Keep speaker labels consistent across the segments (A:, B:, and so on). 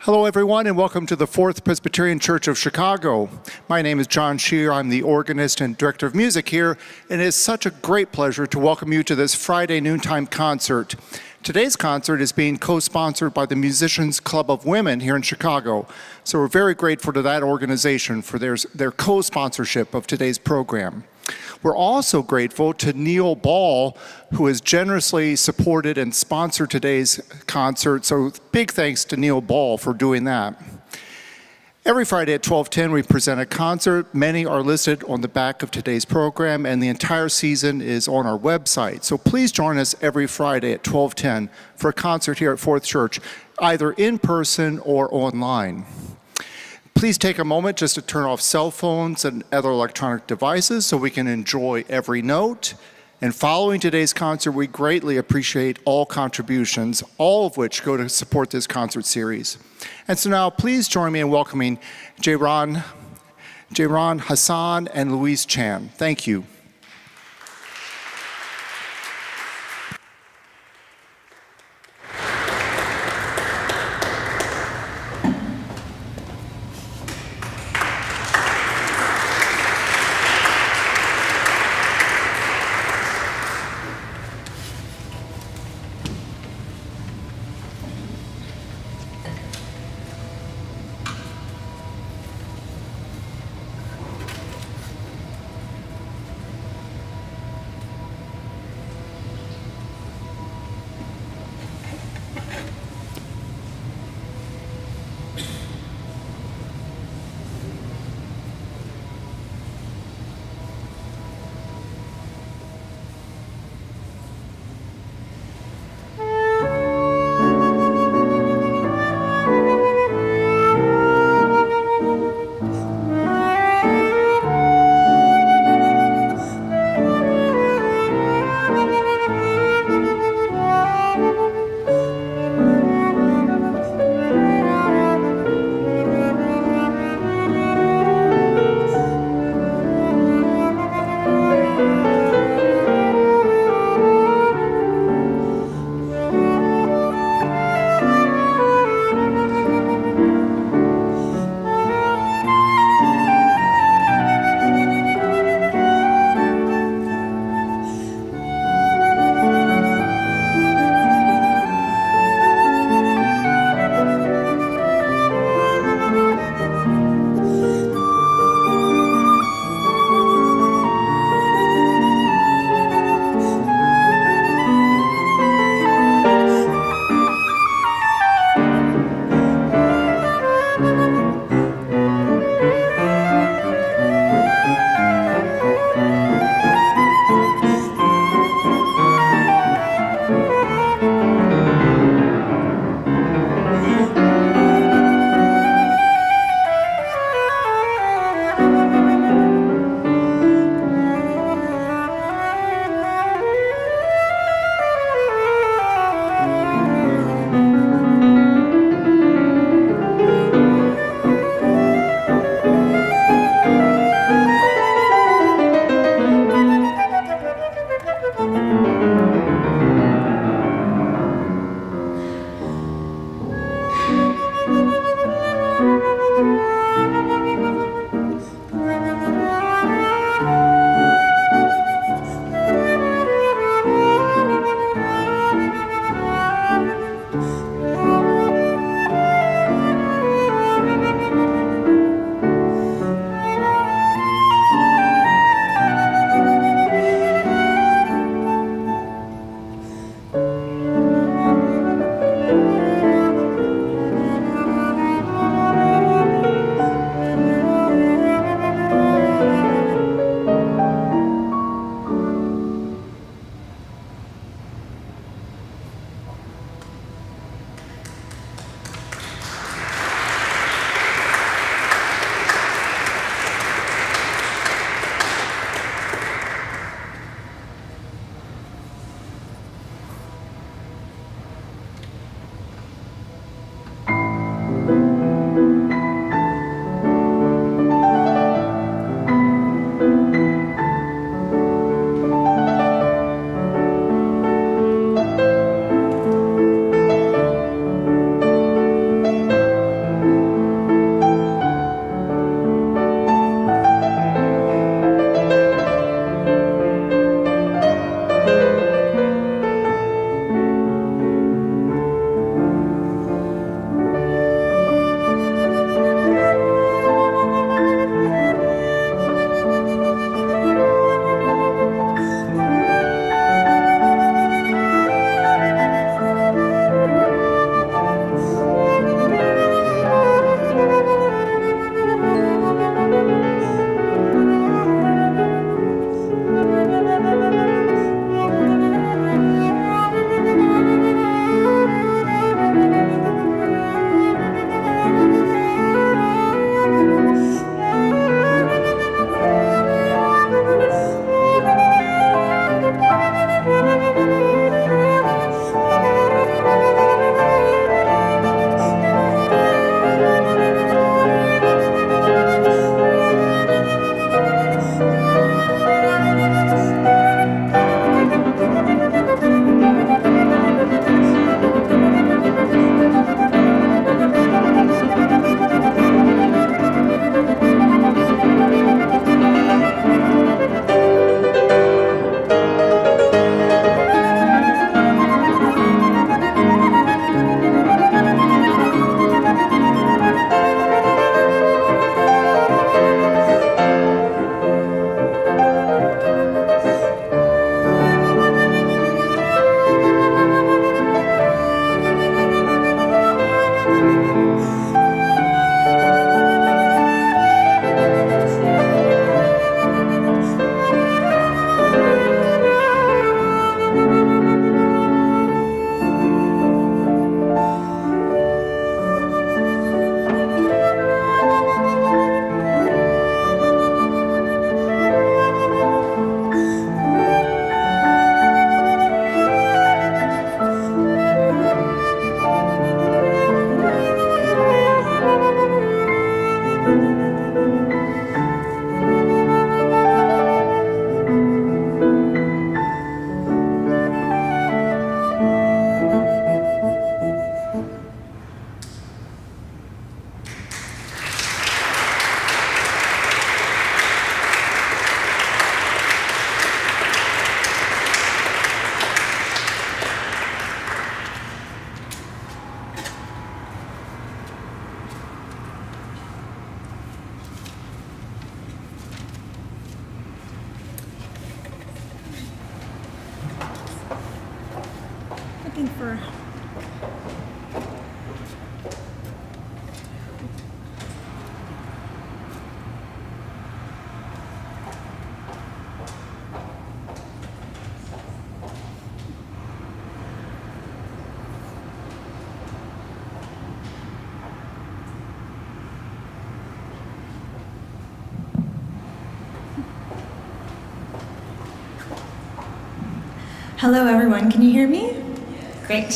A: Hello, everyone, and welcome to the Fourth Presbyterian Church of Chicago. My name is John Shear. I'm the organist and director of music here, and it is such a great pleasure to welcome you to this Friday noontime concert. Today's concert is being co-sponsored by the Musicians Club of Women here in Chicago, so we're very grateful to that organization for their co-sponsorship of today's program. We're also grateful to Neil Ball, who has generously supported and sponsored today's concert, so big thanks to Neil Ball for doing that. Every Friday at 12:10 we present a concert. Many are listed on the back of today's program, and the entire season is on our website. So please join us every Friday at 12:10 for a concert here at Fourth Church, either in person or online. Please take a moment just to turn off cell phones and other electronic devices so we can enjoy every note. And following today's concert, we greatly appreciate all contributions, all of which go to support this concert series. And so now please join me in welcoming Jayron, Hassan, and Louise Chan. Thank you.
B: looking for... Hello everyone, can you hear me? Great.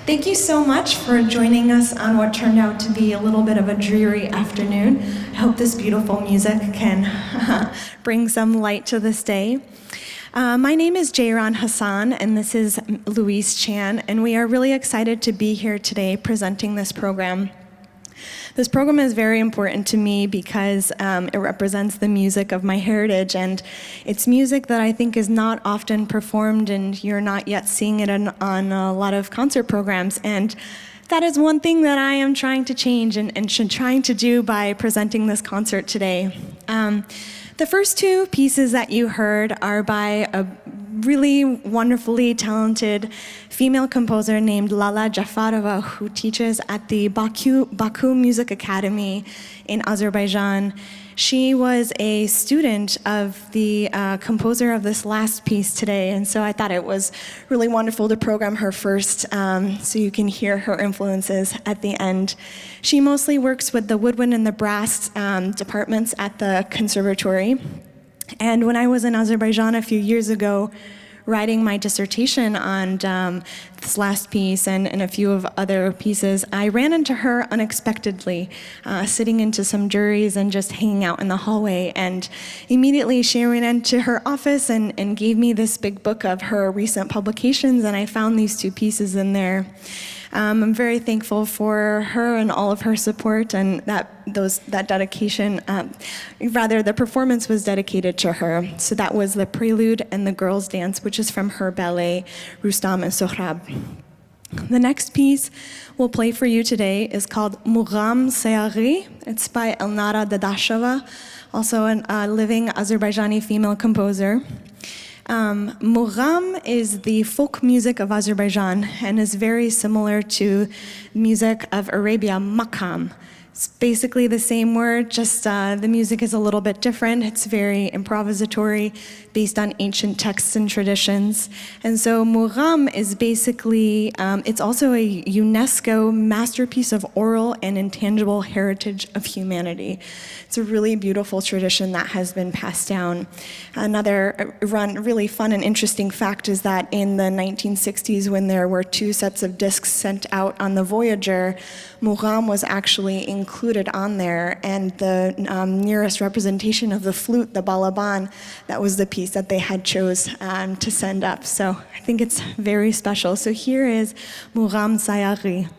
B: Thank you so much for joining us on what turned out to be a little bit of a dreary afternoon. I hope this beautiful music can bring some light to this day. My name is Jayron Hassan, and this is Louise Chan, and we are really excited to be here today presenting this program. This program is very important to me because it represents the music of my heritage, and it's music that I think is not often performed, and you're not yet seeing it on a lot of concert programs. And that is one thing that I am trying to change and trying to do by presenting this concert today. The first two pieces that you heard are by a really wonderfully talented female composer named Lala Jafarova, who teaches at the Baku Music Academy in Azerbaijan. She was a student of the composer of this last piece today, and so I thought it was really wonderful to program her first so you can hear her influences at the end. She mostly works with the woodwind and the brass departments at the conservatory. And when I was in Azerbaijan a few years ago, writing my dissertation on this last piece and a few of other pieces, I ran into her unexpectedly, sitting into some juries and just hanging out in the hallway. And immediately she ran into her office and gave me this big book of her recent publications, and I found these two pieces in there. I'm very thankful for her and all of her support, and that dedication, the performance was dedicated to her. So that was the Prelude and the Girls' Dance, which is from her ballet, Rustam and Sohrab. The next piece we'll play for you today is called Mugham Sayaghi. It's by Elnara Dadashova, also a living Azerbaijani female composer. Mugham is the folk music of Azerbaijan and is very similar to music of Arabia, makam. It's basically the same word, just the music is a little bit different. It's very improvisatory, based on ancient texts and traditions. And so Mugham is basically, it's also a UNESCO masterpiece of oral and intangible heritage of humanity. It's a really beautiful tradition that has been passed down. Another really fun and interesting fact is that in the 1960s, when there were two sets of discs sent out on the Voyager, Mugham was actually included on there, and the nearest representation of the flute, the balaban, that was the piece that they had chose to send up. So I think it's very special. So here is Mugham Sayaghi.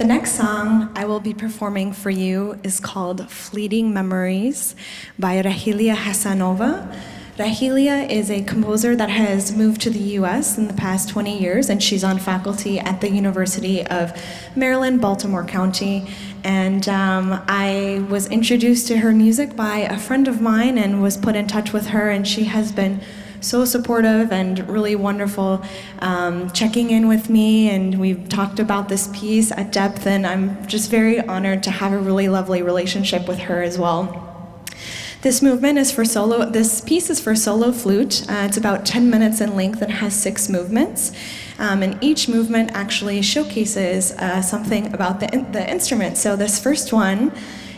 B: The next song I will be performing for you is called Fleeting Memories by Rahilia Hassanova. Rahilia is a composer that has moved to the US in the past 20 years, and she's on faculty at the University of Maryland, Baltimore County. And I was introduced to her music by a friend of mine and was put in touch with her, and she has been so supportive and really wonderful, checking in with me, and we've talked about this piece at depth, and I'm just very honored to have a really lovely relationship with her as well. This movement is for solo. This piece is for solo flute. It's about 10 minutes in length and has 6 movements. And each movement actually showcases something about the instrument. So this first one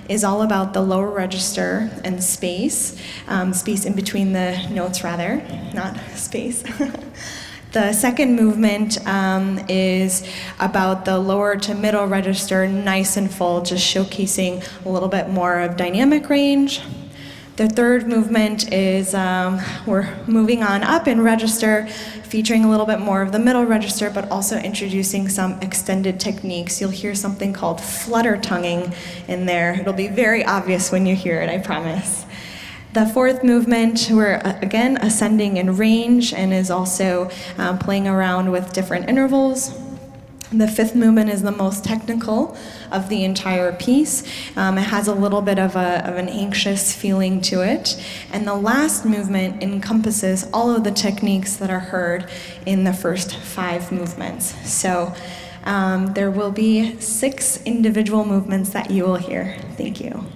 B: is all about the lower register and space, space in between the notes rather, not space. The second movement is about the lower to middle register, nice and full, just showcasing a little bit more of dynamic range. The third movement is we're moving on up in register, featuring a little bit more of the middle register, but also introducing some extended techniques. You'll hear something called flutter tonguing in there. It'll be very obvious when you hear it, I promise. The fourth movement, we're again ascending in range and is also playing around with different intervals. The fifth movement is the most technical of the entire piece. It has a little bit of an anxious feeling to it. And the last movement encompasses all of the techniques that are heard in the first 5 movements. So there will be 6 individual movements that you will hear. Thank you.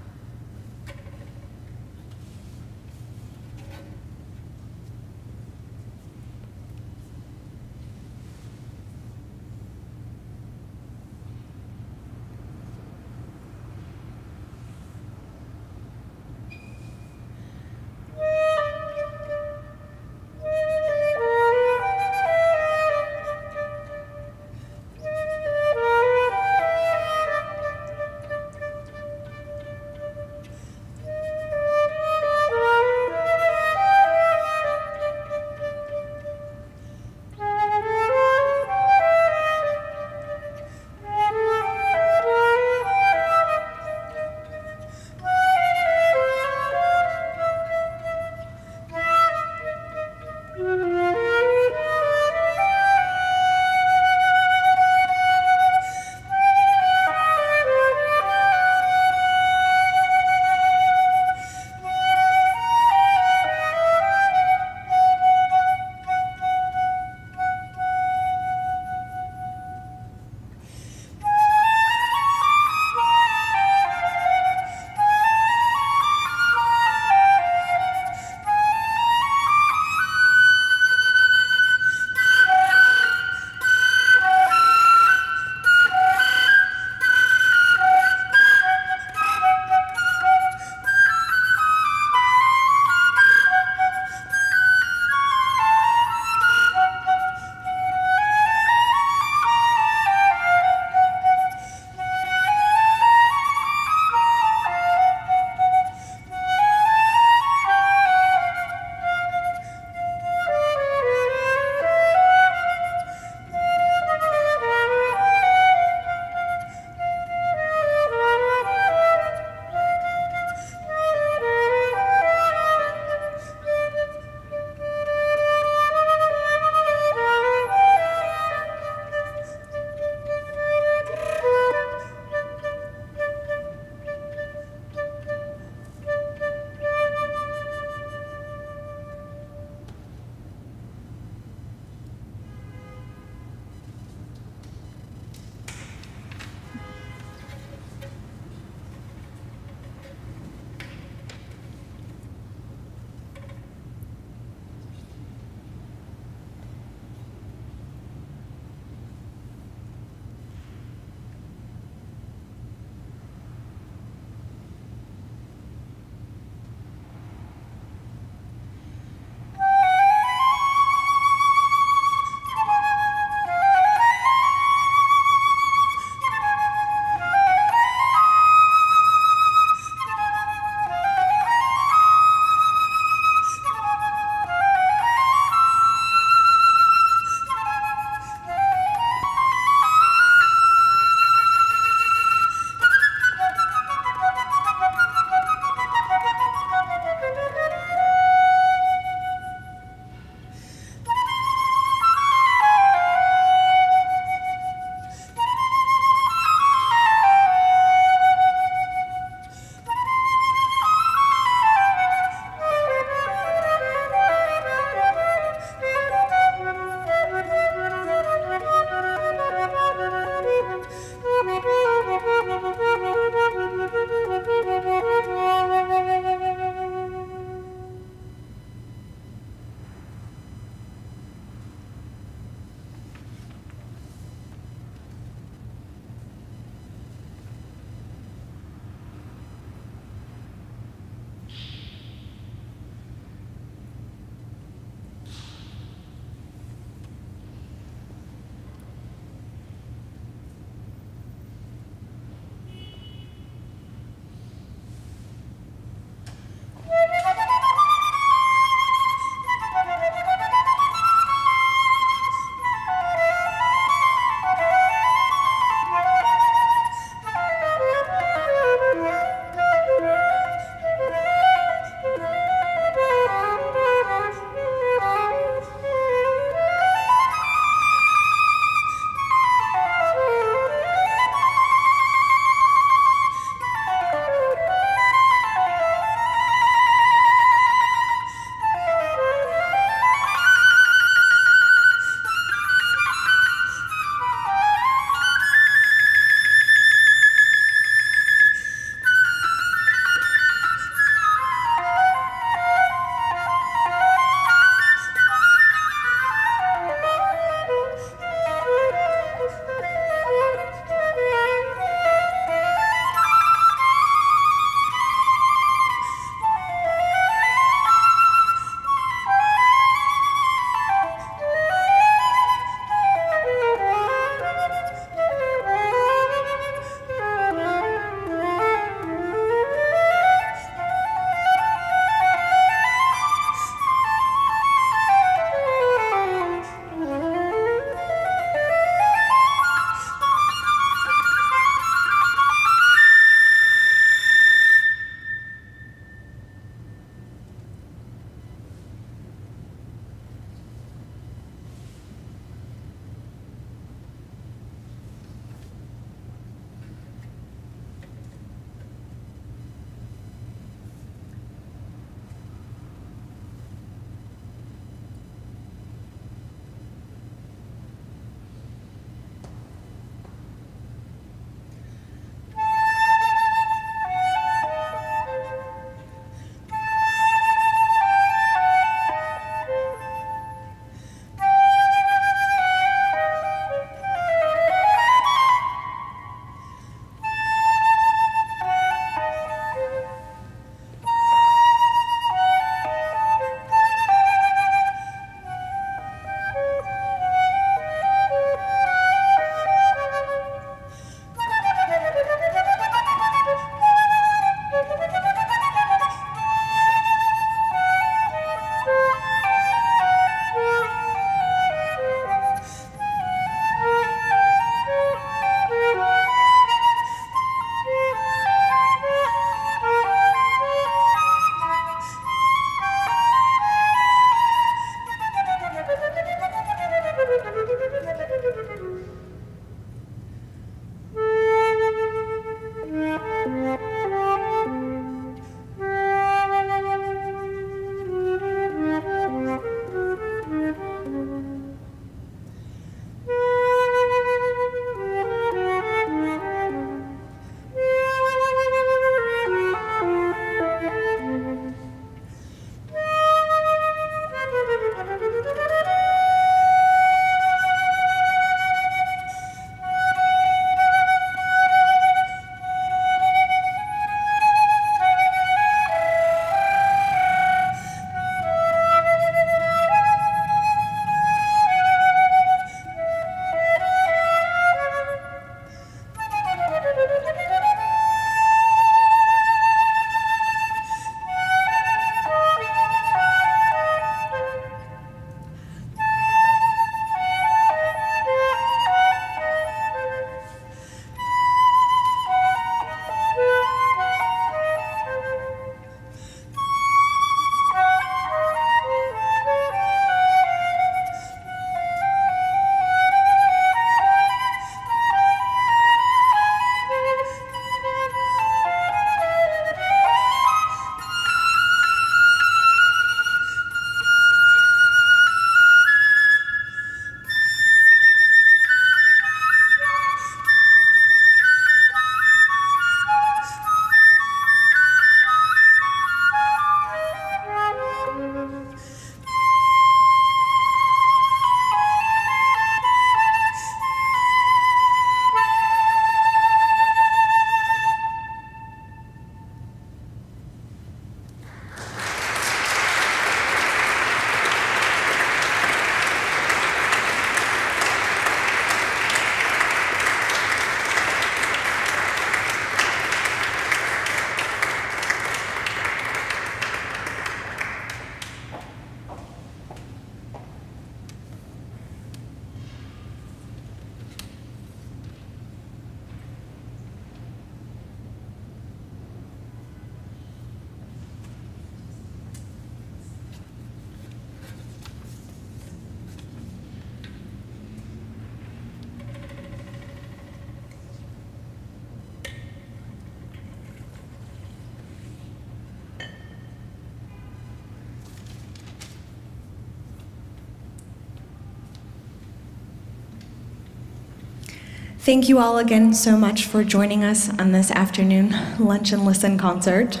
B: Thank you all again so much for joining us on this afternoon Lunch and Listen concert.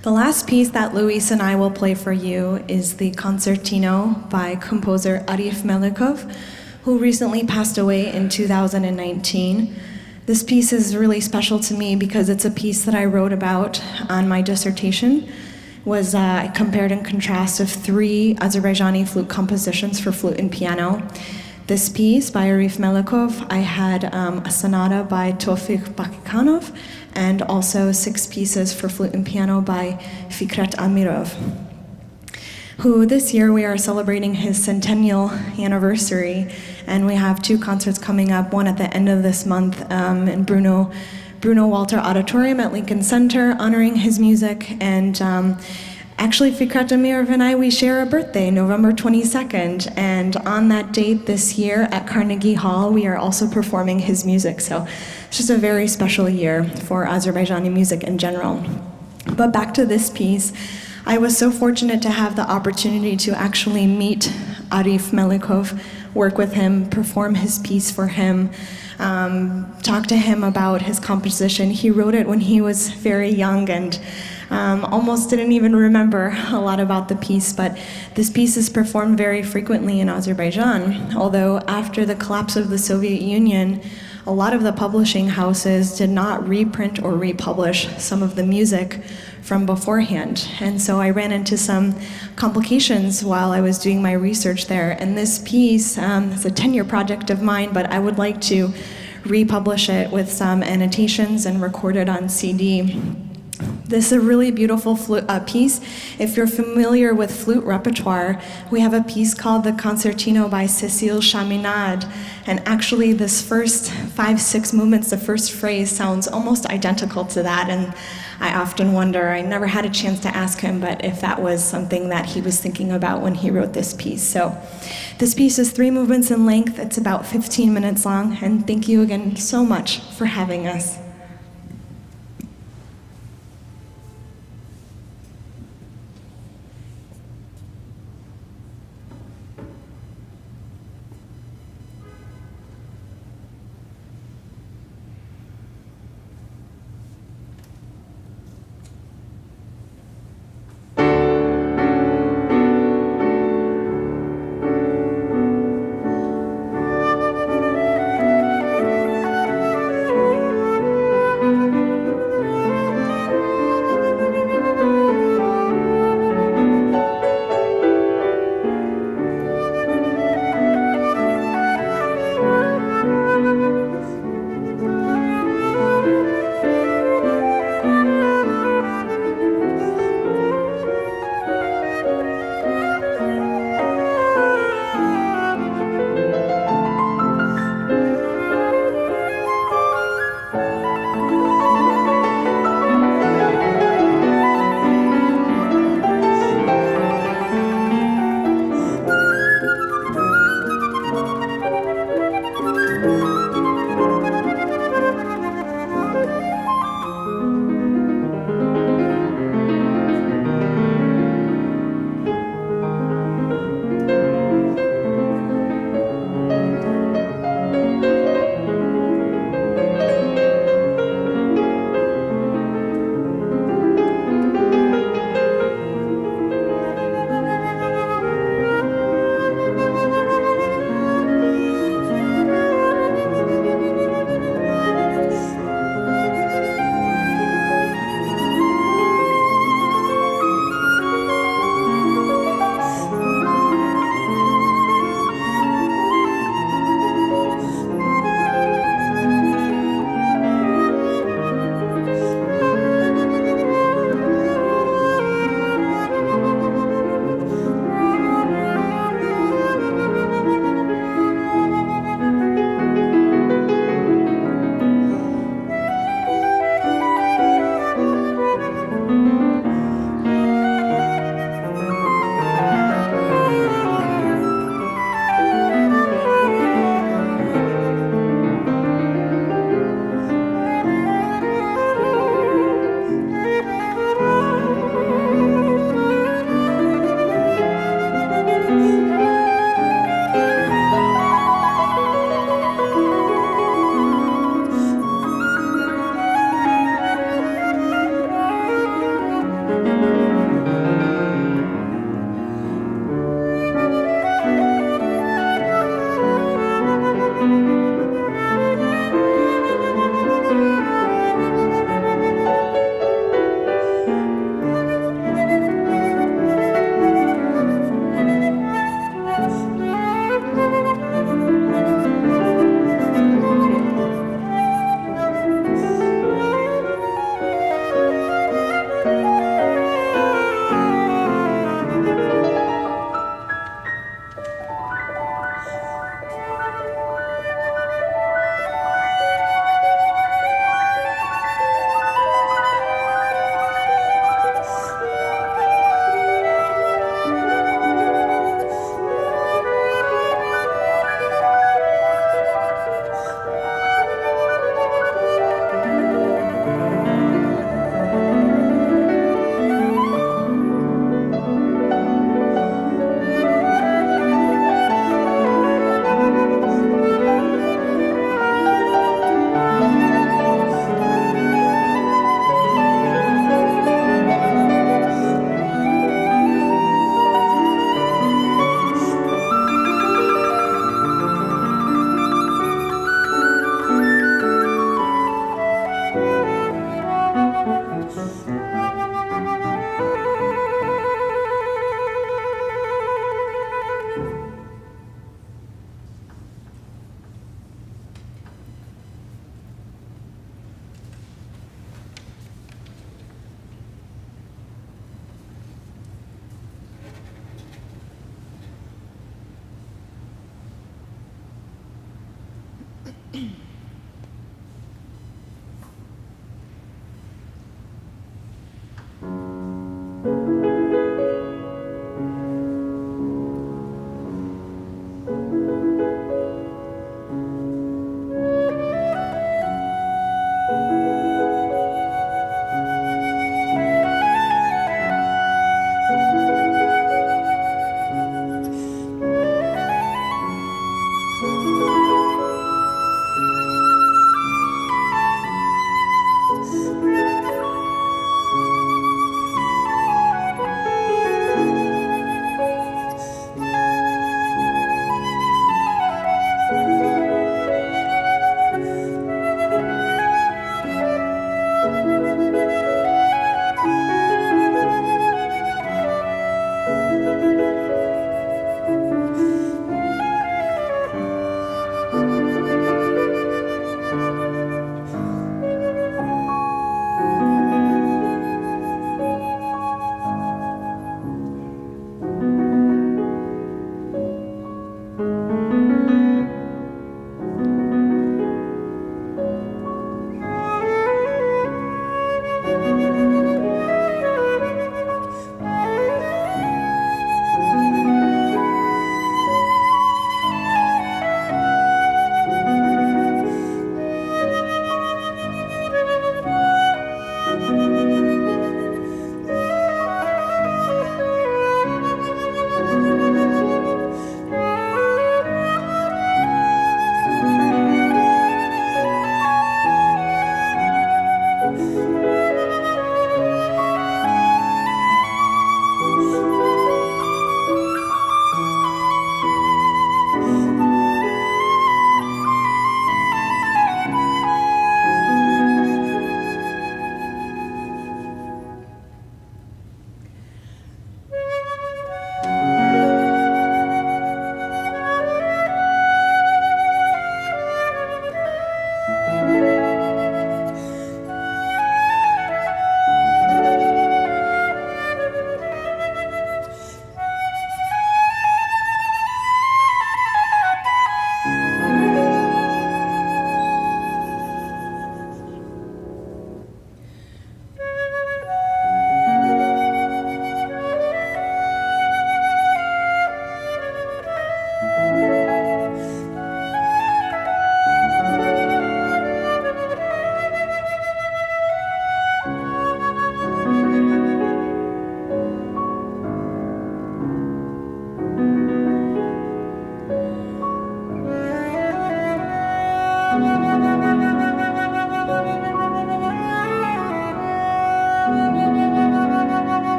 B: The last piece that Louise and I will play for you is the Concertino by composer Arif Melikov, who recently passed away in 2019. This piece is really special to me because it's a piece that I wrote about on my dissertation. I compared and contrasted 3 Azerbaijani flute compositions for flute and piano. This piece by Arif Melikov, I had a sonata by Tofik Bakikhanov, and also 6 pieces for flute and piano by Fikret Amirov, who this year we are celebrating his centennial anniversary, and we have 2 concerts coming up, one at the end of this month in Bruno Walter Auditorium at Lincoln Center, honoring his music, and actually, Fikret Amirov and I, we share a birthday, November 22nd, and on that date this year at Carnegie Hall, we are also performing his music, so it's just a very special year for Azerbaijani music in general. But back to this piece, I was so fortunate to have the opportunity to actually meet Arif Melikov, work with him, perform his piece for him, talk to him about his composition. He wrote it when he was very young and almost didn't even remember a lot about the piece, but this piece is performed very frequently in Azerbaijan, although after the collapse of the Soviet Union, a lot of the publishing houses did not reprint or republish some of the music from beforehand. And so I ran into some complications while I was doing my research there. And this piece is a 10-year project of mine, but I would like to republish it with some annotations and record it on CD. This is a really beautiful piece. If you're familiar with flute repertoire, we have a piece called the Concertino by Cecile Chaminade, and actually this first 5-6 movements, the first phrase sounds almost identical to that, and I often wonder, I never had a chance to ask him, but if that was something that he was thinking about when he wrote this piece. So this piece is 3 movements in length, it's about 15 minutes long, and thank you again so much for having us.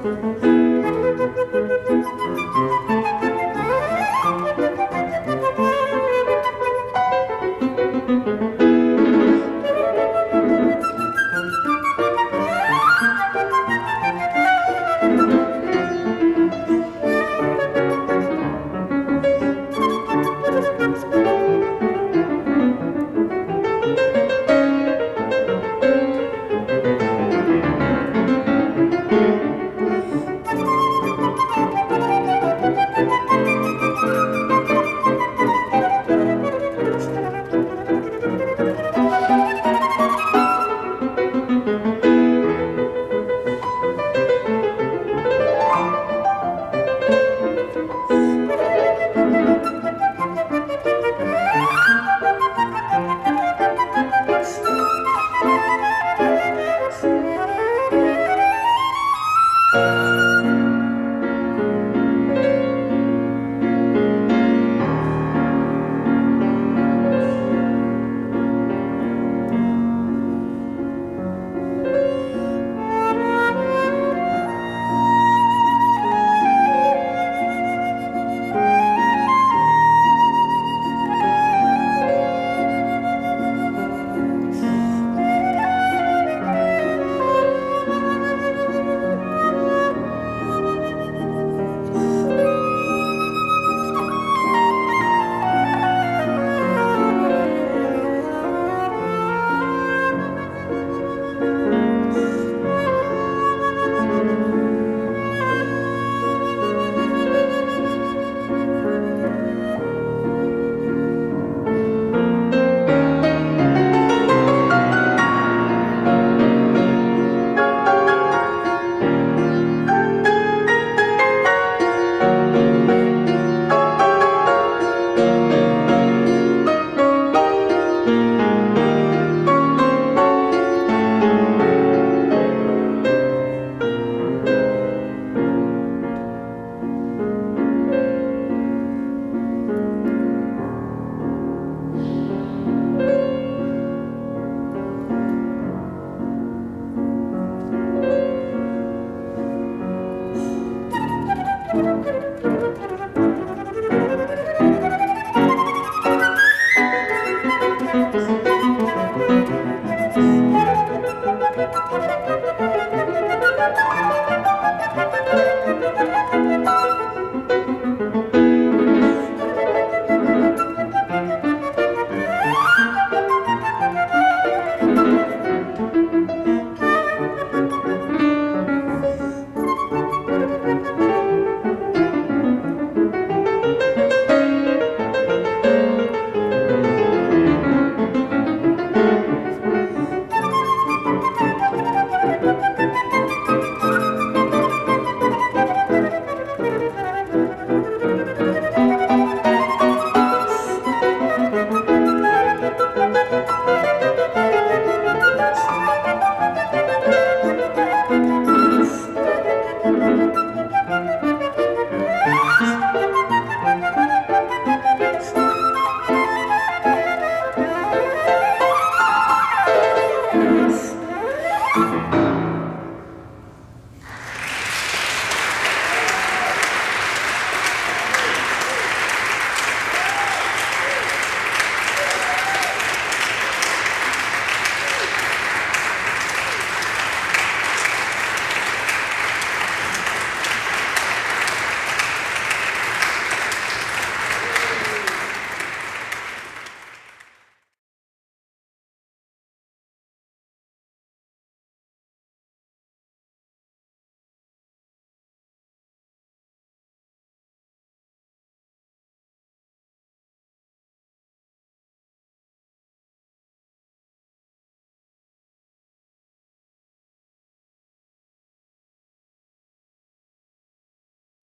B: Thank you.